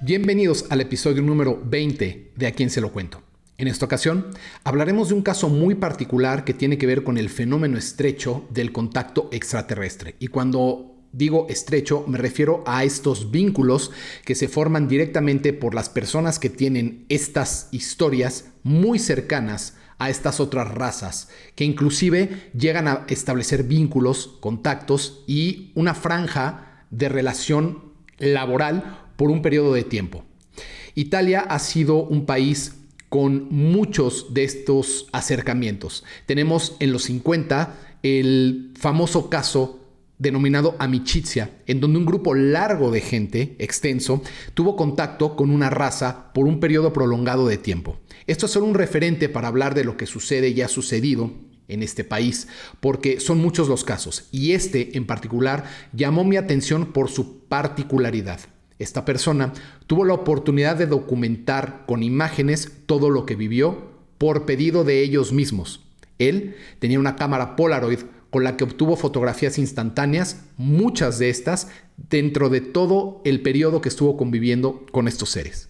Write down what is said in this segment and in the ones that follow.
Bienvenidos al episodio número 20 de A Quién se lo cuento. En esta ocasión hablaremos de un caso muy particular que tiene que ver con el fenómeno estrecho del contacto extraterrestre. Y cuando digo estrecho me refiero a estos vínculos que se forman directamente por las personas que tienen estas historias muy cercanas a estas otras razas, que inclusive llegan a establecer vínculos, contactos y una franja de relación laboral por un periodo de tiempo. Italia ha sido un país con muchos de estos acercamientos. Tenemos en los 50 el famoso caso denominado amicizia, en donde un grupo largo de gente, extenso, tuvo contacto con una raza por un periodo prolongado de tiempo. Esto es solo un referente para hablar de lo que sucede y ha sucedido en este país, porque son muchos los casos, y este en particular llamó mi atención por su particularidad. Esta persona tuvo la oportunidad de documentar con imágenes todo lo que vivió por pedido de ellos mismos. Él tenía una cámara Polaroid con la que obtuvo fotografías instantáneas, muchas de estas dentro de todo el periodo que estuvo conviviendo con estos seres.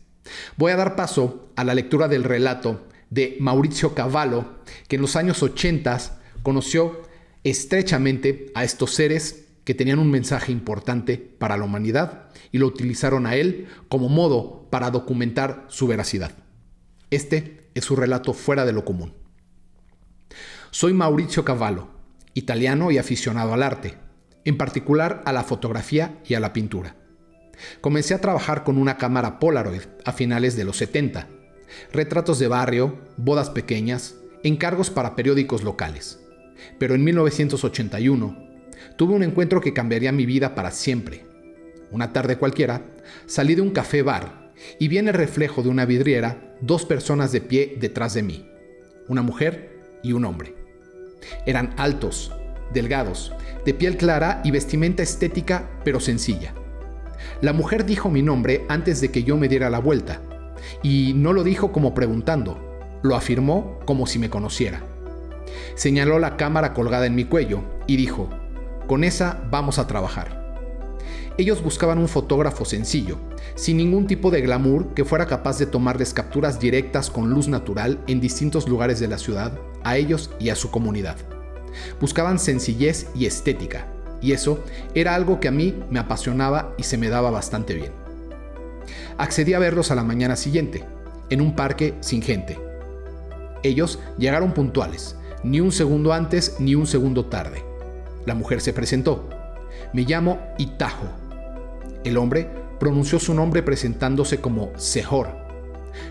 Voy a dar paso a la lectura del relato de Maurizio Cavallo, que en los años 80 conoció estrechamente a estos seres que tenían un mensaje importante para la humanidad y lo utilizaron a él como modo para documentar su veracidad. Este es su relato fuera de lo común. Soy Maurizio Cavallo, italiano y aficionado al arte, en particular a la fotografía y a la pintura. Comencé a trabajar con una cámara Polaroid a finales de los 70, retratos de barrio, bodas pequeñas, encargos para periódicos locales. Pero en 1981 tuve un encuentro que cambiaría mi vida para siempre. Una tarde cualquiera, salí de un café-bar y vi en el reflejo de una vidriera dos personas de pie detrás de mí, una mujer y un hombre. Eran altos, delgados, de piel clara y vestimenta estética pero sencilla. La mujer dijo mi nombre antes de que yo me diera la vuelta, y no lo dijo como preguntando, lo afirmó como si me conociera. Señaló la cámara colgada en mi cuello y dijo: "Con esa vamos a trabajar". Ellos buscaban un fotógrafo sencillo, sin ningún tipo de glamour que fuera capaz de tomarles capturas directas con luz natural en distintos lugares de la ciudad, a ellos y a su comunidad. Buscaban sencillez y estética, y eso era algo que a mí me apasionaba y se me daba bastante bien. Accedí a verlos a la mañana siguiente, en un parque sin gente. Ellos llegaron puntuales, ni un segundo antes ni un segundo tarde. La mujer se presentó. "Me llamo Itajo". El hombre pronunció su nombre presentándose como Sehor.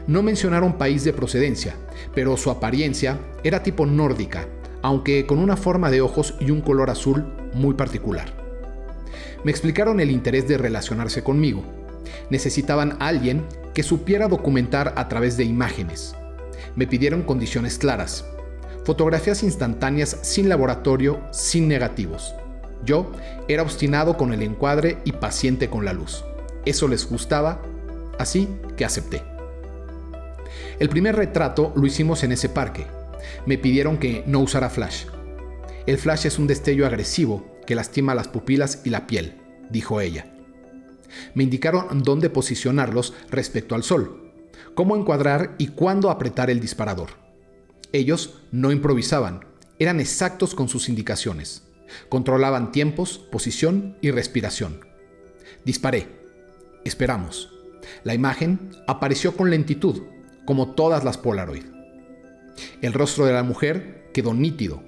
No mencionaron país de procedencia, pero su apariencia era tipo nórdica, aunque con una forma de ojos y un color azul muy particular. Me explicaron el interés de relacionarse conmigo. Necesitaban a alguien que supiera documentar a través de imágenes. Me pidieron condiciones claras. Fotografías instantáneas sin laboratorio, sin negativos. Yo era obstinado con el encuadre y paciente con la luz. Eso les gustaba, así que acepté. El primer retrato lo hicimos en ese parque. Me pidieron que no usara flash. "El flash es un destello agresivo que lastima las pupilas y la piel", dijo ella. Me indicaron dónde posicionarlos respecto al sol, cómo encuadrar y cuándo apretar el disparador. Ellos no improvisaban, eran exactos con sus indicaciones. Controlaban tiempos, posición y respiración. Disparé. Esperamos. La imagen apareció con lentitud, como todas las Polaroid. El rostro de la mujer quedó nítido.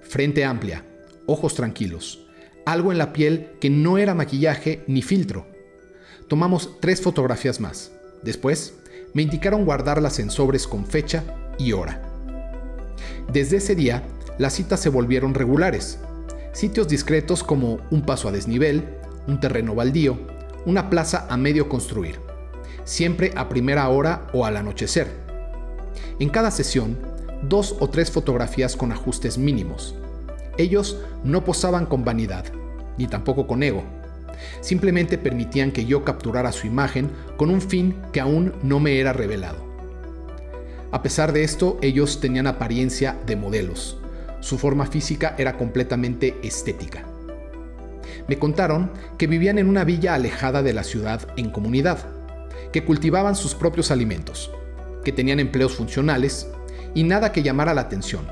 Frente amplia, ojos tranquilos. Algo en la piel que no era maquillaje ni filtro. Tomamos 3 fotografías más. Después, me indicaron guardarlas en sobres con fecha y hora. Desde ese día, las citas se volvieron regulares. Sitios discretos como un paso a desnivel, un terreno baldío, una plaza a medio construir. Siempre a primera hora o al anochecer. En cada sesión, 2 o 3 fotografías con ajustes mínimos. Ellos no posaban con vanidad, ni tampoco con ego. Simplemente permitían que yo capturara su imagen con un fin que aún no me era revelado. A pesar de esto, ellos tenían apariencia de modelos. Su forma física era completamente estética. Me contaron que vivían en una villa alejada de la ciudad en comunidad, que cultivaban sus propios alimentos, que tenían empleos funcionales y nada que llamara la atención.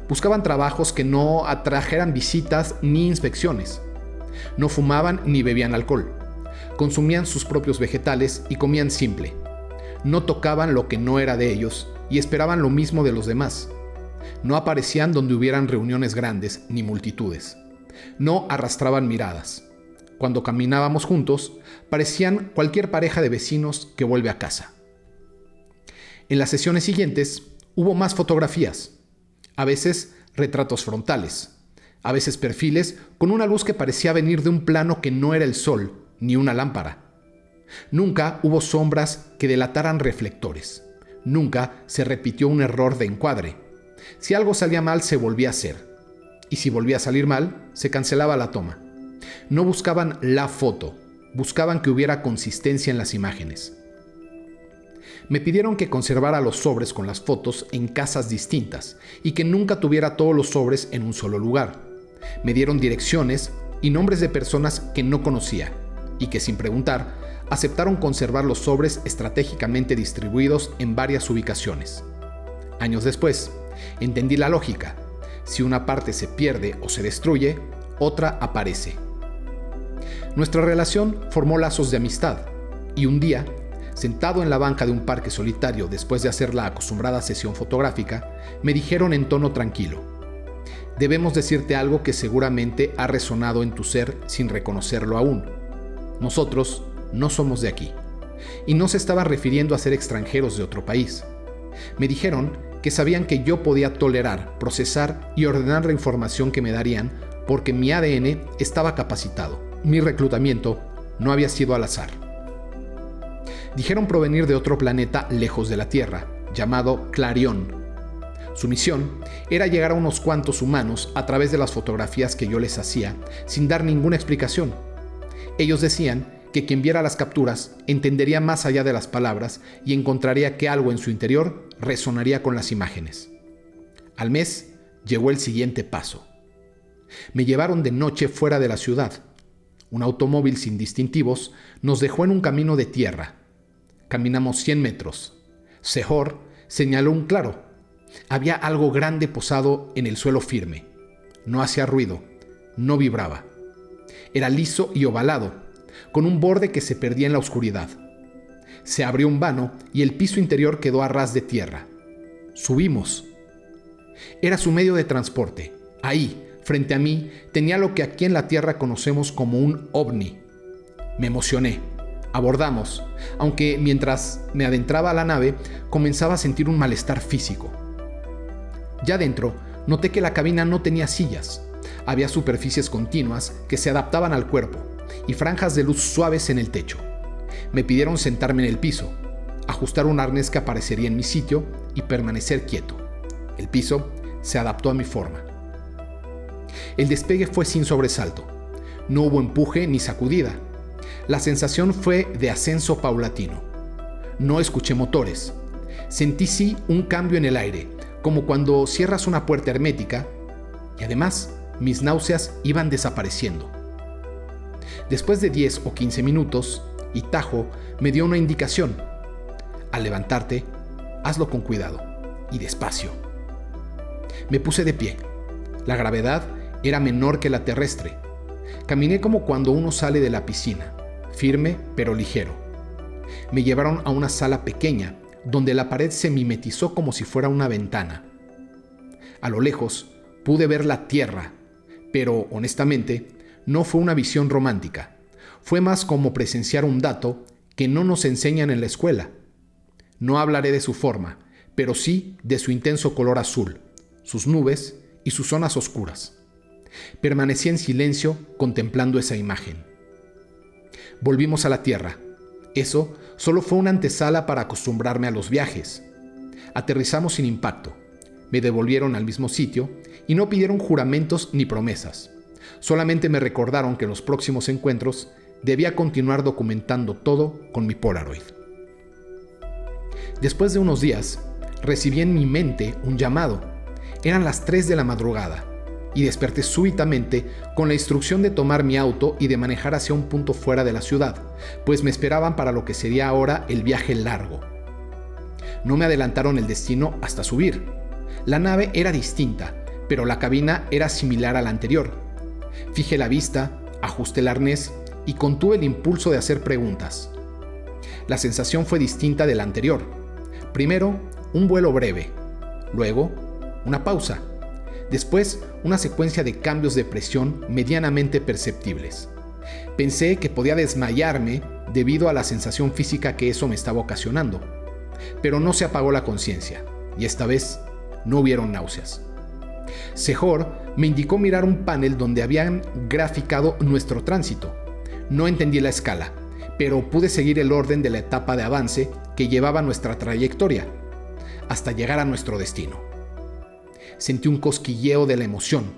Buscaban trabajos que no atrajeran visitas ni inspecciones. No fumaban ni bebían alcohol. Consumían sus propios vegetales y comían simple. No tocaban lo que no era de ellos y esperaban lo mismo de los demás. No aparecían donde hubieran reuniones grandes ni multitudes. No arrastraban miradas. Cuando caminábamos juntos, parecían cualquier pareja de vecinos que vuelve a casa. En las sesiones siguientes hubo más fotografías, a veces retratos frontales, a veces perfiles con una luz que parecía venir de un plano que no era el sol ni una lámpara. Nunca hubo sombras que delataran reflectores. Nunca se repitió un error de encuadre. Si algo salía mal, se volvía a hacer. Y si volvía a salir mal, se cancelaba la toma. No buscaban la foto, buscaban que hubiera consistencia en las imágenes. Me pidieron que conservara los sobres con las fotos en casas distintas y que nunca tuviera todos los sobres en un solo lugar. Me dieron direcciones y nombres de personas que no conocía y que, sin preguntar, aceptaron conservar los sobres estratégicamente distribuidos en varias ubicaciones. Años después, entendí la lógica. Si una parte se pierde o se destruye, otra aparece. Nuestra relación formó lazos de amistad y un día, sentado en la banca de un parque solitario después de hacer la acostumbrada sesión fotográfica, me dijeron en tono tranquilo: debemos decirte algo que seguramente ha resonado en tu ser sin reconocerlo aún. Nosotros no somos de aquí. Y no se estaba refiriendo a ser extranjeros de otro país. Me dijeron que sabían que yo podía tolerar, procesar y ordenar la información que me darían porque mi ADN estaba capacitado. Mi reclutamiento no había sido al azar. Dijeron provenir de otro planeta lejos de la Tierra, llamado Clarión. Su misión era llegar a unos cuantos humanos a través de las fotografías que yo les hacía, sin dar ninguna explicación. Ellos decían que quien viera las capturas entendería más allá de las palabras y encontraría que algo en su interior resonaría con las imágenes. Al mes llegó el siguiente paso. Me llevaron de noche fuera de la ciudad. Un automóvil sin distintivos nos dejó en un camino de tierra. Caminamos 100 metros. Sehor señaló un claro. Había algo grande posado en el suelo firme. No hacía ruido, no vibraba. Era liso y ovalado, con un borde que se perdía en la oscuridad. Se abrió un vano y el piso interior quedó a ras de tierra. Subimos. Era su medio de transporte. Ahí, frente a mí, tenía lo que aquí en la Tierra conocemos como un ovni. Me emocioné. Abordamos, aunque mientras me adentraba a la nave, comenzaba a sentir un malestar físico. Ya dentro, noté que la cabina no tenía sillas. Había superficies continuas que se adaptaban al cuerpo y franjas de luz suaves en el techo. Me pidieron sentarme en el piso, ajustar un arnés que aparecería en mi sitio y permanecer quieto. El piso se adaptó a mi forma. El despegue fue sin sobresalto. No hubo empuje ni sacudida. La sensación fue de ascenso paulatino. No escuché motores. Sentí sí un cambio en el aire, como cuando cierras una puerta hermética, y además mis náuseas iban desapareciendo. Después de 10 o 15 minutos, Itajo me dio una indicación. Al levantarte, hazlo con cuidado y despacio. Me puse de pie. La gravedad era menor que la terrestre. Caminé como cuando uno sale de la piscina, firme pero ligero. Me llevaron a una sala pequeña, donde la pared se mimetizó como si fuera una ventana. A lo lejos pude ver la tierra, pero honestamente no fue una visión romántica. Fue más como presenciar un dato que no nos enseñan en la escuela. No hablaré de su forma, pero sí de su intenso color azul, sus nubes y sus zonas oscuras. Permanecí en silencio contemplando esa imagen. Volvimos a la Tierra. Eso solo fue una antesala para acostumbrarme a los viajes. Aterrizamos sin impacto. Me devolvieron al mismo sitio y no pidieron juramentos ni promesas. Solamente me recordaron que en los próximos encuentros debía continuar documentando todo con mi Polaroid. Después de unos días, recibí en mi mente un llamado. Eran las 3 de la madrugada. y desperté súbitamente con la instrucción de tomar mi auto y de manejar hacia un punto fuera de la ciudad, pues me esperaban para lo que sería ahora el viaje largo. No me adelantaron el destino hasta subir. La nave era distinta, pero la cabina era similar a la anterior. Fijé la vista, ajusté el arnés y contuve el impulso de hacer preguntas. La sensación fue distinta de la anterior. Primero, un vuelo breve. Luego, una pausa. Después, una secuencia de cambios de presión medianamente perceptibles. Pensé que podía desmayarme debido a la sensación física que eso me estaba ocasionando. Pero no se apagó la conciencia, y esta vez no hubieron náuseas. Sejor me indicó mirar un panel donde habían graficado nuestro tránsito. No entendí la escala, pero pude seguir el orden de la etapa de avance que llevaba nuestra trayectoria, hasta llegar a nuestro destino. Sentí un cosquilleo de la emoción.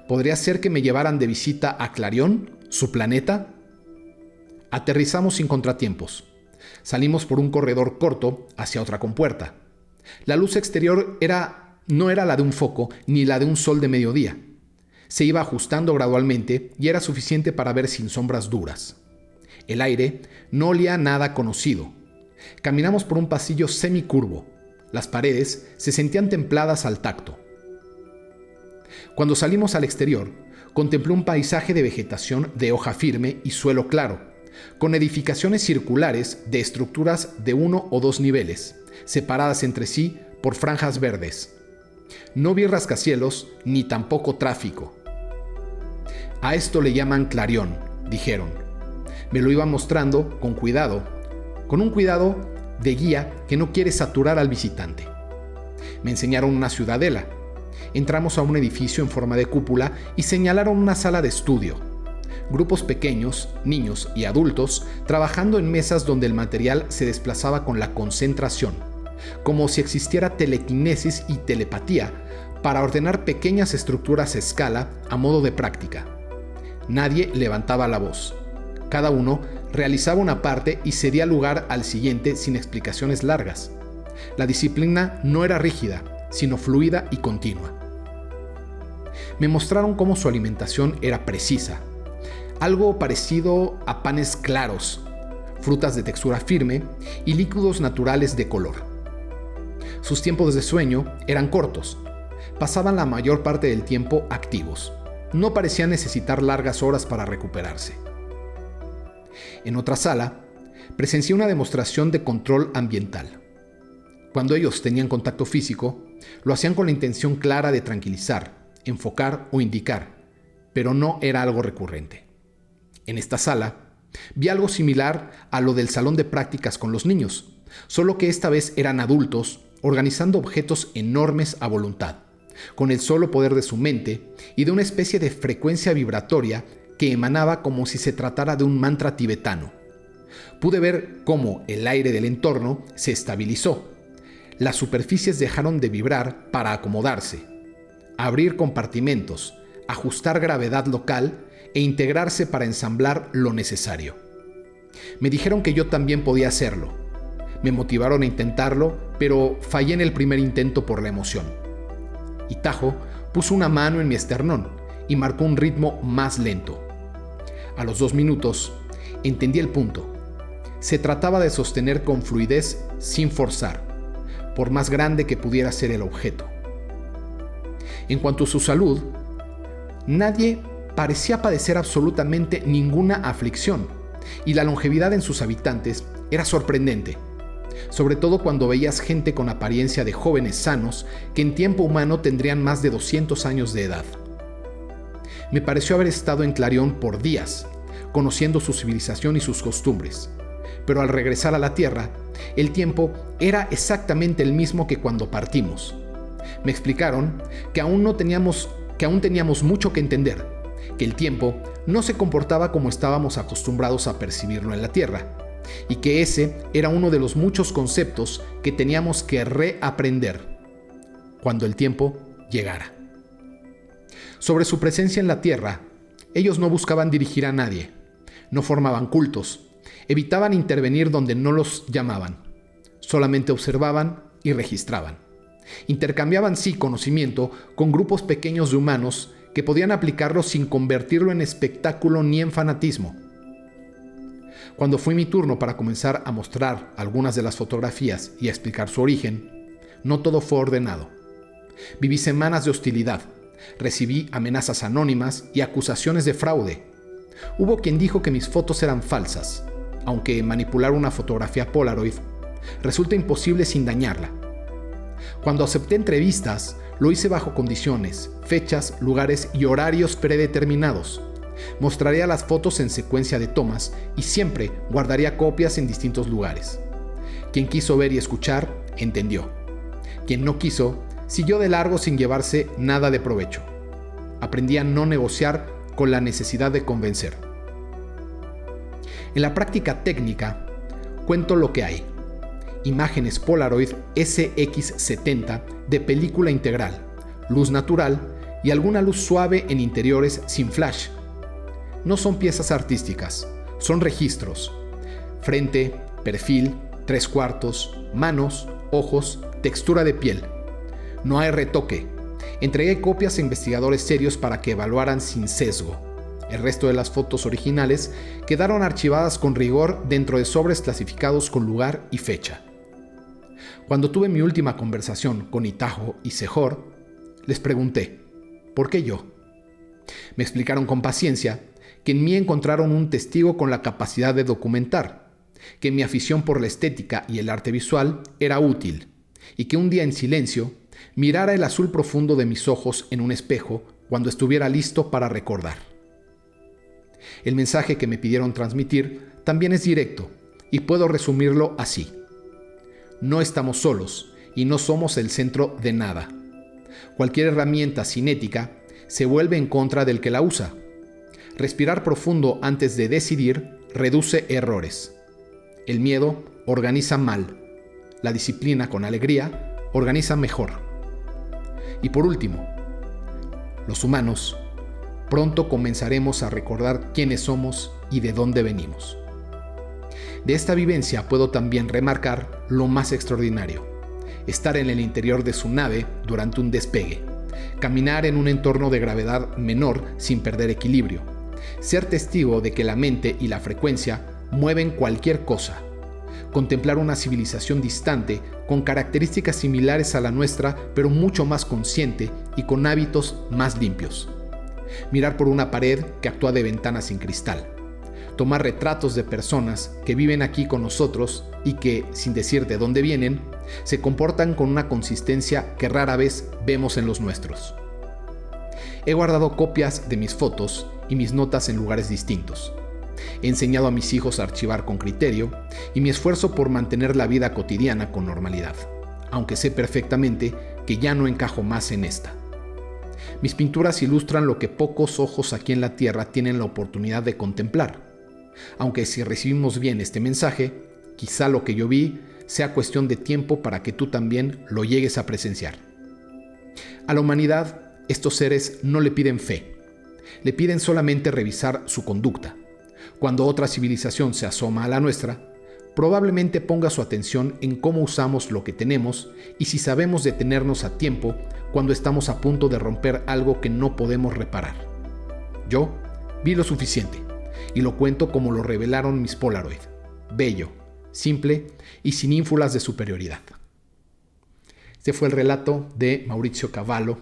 ¿Podría ser que me llevaran de visita a Clarion, su planeta? Aterrizamos sin contratiempos. Salimos por un corredor corto hacia otra compuerta. La luz exterior no era la de un foco ni la de un sol de mediodía. Se iba ajustando gradualmente y era suficiente para ver sin sombras duras. El aire no olía a nada conocido. Caminamos por un pasillo semicurvo. Las paredes se sentían templadas al tacto. Cuando salimos al exterior, contemplé un paisaje de vegetación de hoja firme y suelo claro, con edificaciones circulares de estructuras de 1 o 2 niveles, separadas entre sí por franjas verdes. No vi rascacielos ni tampoco tráfico. A esto le llaman Clarion, dijeron. Me lo iban mostrando con cuidado, con un cuidado de guía que no quiere saturar al visitante. Me enseñaron una ciudadela. Entramos a un edificio en forma de cúpula y señalaron una sala de estudio. Grupos pequeños, niños y adultos, trabajando en mesas donde el material se desplazaba con la concentración, como si existiera telequinesis y telepatía para ordenar pequeñas estructuras a escala a modo de práctica. Nadie levantaba la voz. Cada uno realizaba una parte y cedía lugar al siguiente sin explicaciones largas. La disciplina no era rígida, sino fluida y continua. Me mostraron cómo su alimentación era precisa, algo parecido a panes claros, frutas de textura firme y líquidos naturales de color. Sus tiempos de sueño eran cortos. Pasaban la mayor parte del tiempo activos. No parecían necesitar largas horas para recuperarse. En otra sala, presencié una demostración de control ambiental. Cuando ellos tenían contacto físico, lo hacían con la intención clara de tranquilizar, enfocar o indicar, pero no era algo recurrente. En esta sala, vi algo similar a lo del salón de prácticas con los niños, solo que esta vez eran adultos organizando objetos enormes a voluntad, con el solo poder de su mente y de una especie de frecuencia vibratoria que emanaba como si se tratara de un mantra tibetano. Pude ver cómo el aire del entorno se estabilizó. Las superficies dejaron de vibrar para acomodarse, abrir compartimentos, ajustar gravedad local e integrarse para ensamblar lo necesario. Me dijeron que yo también podía hacerlo. Me motivaron a intentarlo, pero fallé en el primer intento por la emoción. Y Tajo puso una mano en mi esternón y marcó un ritmo más lento. A los 2 minutos, entendí el punto. Se trataba de sostener con fluidez sin forzar, por más grande que pudiera ser el objeto. En cuanto a su salud, nadie parecía padecer absolutamente ninguna aflicción, y la longevidad en sus habitantes era sorprendente, sobre todo cuando veías gente con apariencia de jóvenes sanos que en tiempo humano tendrían más de 200 años de edad. Me pareció haber estado en Clarion por días, conociendo su civilización y sus costumbres, pero al regresar a la Tierra, el tiempo era exactamente el mismo que cuando partimos. Me explicaron que aún teníamos mucho que entender, que el tiempo no se comportaba como estábamos acostumbrados a percibirlo en la Tierra, y que ese era uno de los muchos conceptos que teníamos que reaprender cuando el tiempo llegara. Sobre su presencia en la Tierra, ellos no buscaban dirigir a nadie, no formaban cultos, evitaban intervenir donde no los llamaban, solamente observaban y registraban. Intercambiaban sí conocimiento con grupos pequeños de humanos que podían aplicarlo sin convertirlo en espectáculo ni en fanatismo. Cuando fue mi turno para comenzar a mostrar algunas de las fotografías y a explicar su origen, no todo fue ordenado. Viví semanas de hostilidad, recibí amenazas anónimas y acusaciones de fraude. Hubo quien dijo que mis fotos eran falsas, aunque manipular una fotografía Polaroid resulta imposible sin dañarla. Cuando acepté entrevistas, lo hice bajo condiciones, fechas, lugares y horarios predeterminados. Mostraría las fotos en secuencia de tomas y siempre guardaría copias en distintos lugares. Quien quiso ver y escuchar, entendió. Quien no quiso, siguió de largo sin llevarse nada de provecho. Aprendí a no negociar con la necesidad de convencer. En la práctica técnica, cuento lo que hay. Imágenes Polaroid SX70 de película integral, luz natural y alguna luz suave en interiores sin flash. No son piezas artísticas, son registros. Frente, perfil, 3/4, manos, ojos, textura de piel. No hay retoque. Entregué copias a investigadores serios para que evaluaran sin sesgo. El resto de las fotos originales quedaron archivadas con rigor dentro de sobres clasificados con lugar y fecha. Cuando tuve mi última conversación con Itajo y Sejor, les pregunté, ¿por qué yo? Me explicaron con paciencia que en mí encontraron un testigo con la capacidad de documentar, que mi afición por la estética y el arte visual era útil, y que un día en silencio mirara el azul profundo de mis ojos en un espejo cuando estuviera listo para recordar. El mensaje que me pidieron transmitir también es directo, y puedo resumirlo así. No estamos solos y no somos el centro de nada. Cualquier herramienta cinética se vuelve en contra del que la usa. Respirar profundo antes de decidir reduce errores. El miedo organiza mal. La disciplina con alegría organiza mejor. Y por último, los humanos pronto comenzaremos a recordar quiénes somos y de dónde venimos. De esta vivencia puedo también remarcar lo más extraordinario: estar en el interior de su nave durante un despegue, caminar en un entorno de gravedad menor sin perder equilibrio, ser testigo de que la mente y la frecuencia mueven cualquier cosa, contemplar una civilización distante con características similares a la nuestra, pero mucho más consciente y con hábitos más limpios. Mirar por una pared que actúa de ventana sin cristal. Tomar retratos de personas que viven aquí con nosotros y que, sin decir de dónde vienen, se comportan con una consistencia que rara vez vemos en los nuestros. He guardado copias de mis fotos y mis notas en lugares distintos. He enseñado a mis hijos a archivar con criterio y mi esfuerzo por mantener la vida cotidiana con normalidad, aunque sé perfectamente que ya no encajo más en esta. Mis pinturas ilustran lo que pocos ojos aquí en la Tierra tienen la oportunidad de contemplar. Aunque si recibimos bien este mensaje, quizá lo que yo vi sea cuestión de tiempo para que tú también lo llegues a presenciar. A la humanidad, estos seres no le piden fe, le piden solamente revisar su conducta. Cuando otra civilización se asoma a la nuestra, probablemente ponga su atención en cómo usamos lo que tenemos y si sabemos detenernos a tiempo cuando estamos a punto de romper algo que no podemos reparar. Yo vi lo suficiente y lo cuento como lo revelaron mis Polaroid: bello, simple y sin ínfulas de superioridad. Este fue el relato de Maurizio Cavallo,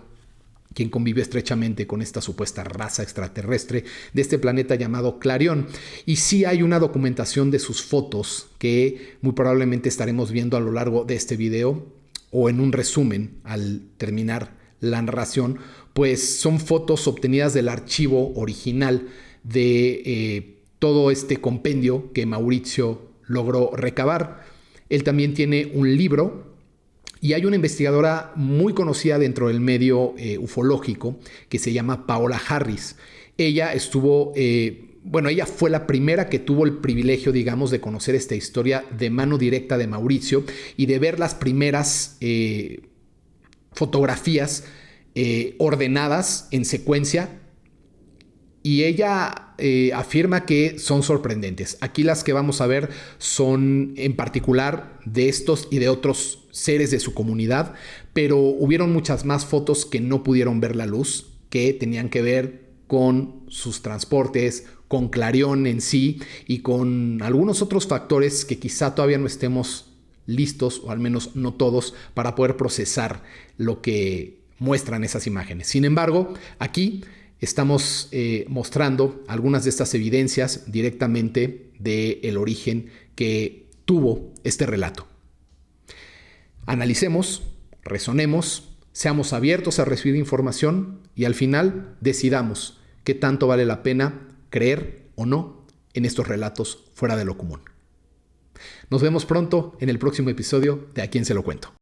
quien convive estrechamente con esta supuesta raza extraterrestre de este planeta llamado Clarion. Y sí hay una documentación de sus fotos que muy probablemente estaremos viendo a lo largo de este video, o en un resumen al terminar la narración, pues son fotos obtenidas del archivo original de todo este compendio que Maurizio logró recabar. Él también tiene un libro. Y hay una investigadora muy conocida dentro del medio ufológico que se llama Paola Harris. Ella ella fue la primera que tuvo el privilegio, digamos, de conocer esta historia de mano directa de Maurizio y de ver las primeras fotografías ordenadas en secuencia. Y ella afirma que son sorprendentes. Aquí las que vamos a ver son en particular de estos y de otros seres de su comunidad, pero hubieron muchas más fotos que no pudieron ver la luz que tenían que ver con sus transportes, con Clarion en sí y con algunos otros factores que quizá todavía no estemos listos, o al menos no todos, para poder procesar lo que muestran esas imágenes. Sin embargo, aquí estamos mostrando algunas de estas evidencias directamente del origen que tuvo este relato. Analicemos, razonemos, seamos abiertos a recibir información y al final decidamos qué tanto vale la pena creer o no en estos relatos fuera de lo común. Nos vemos pronto en el próximo episodio de A quién se lo cuento.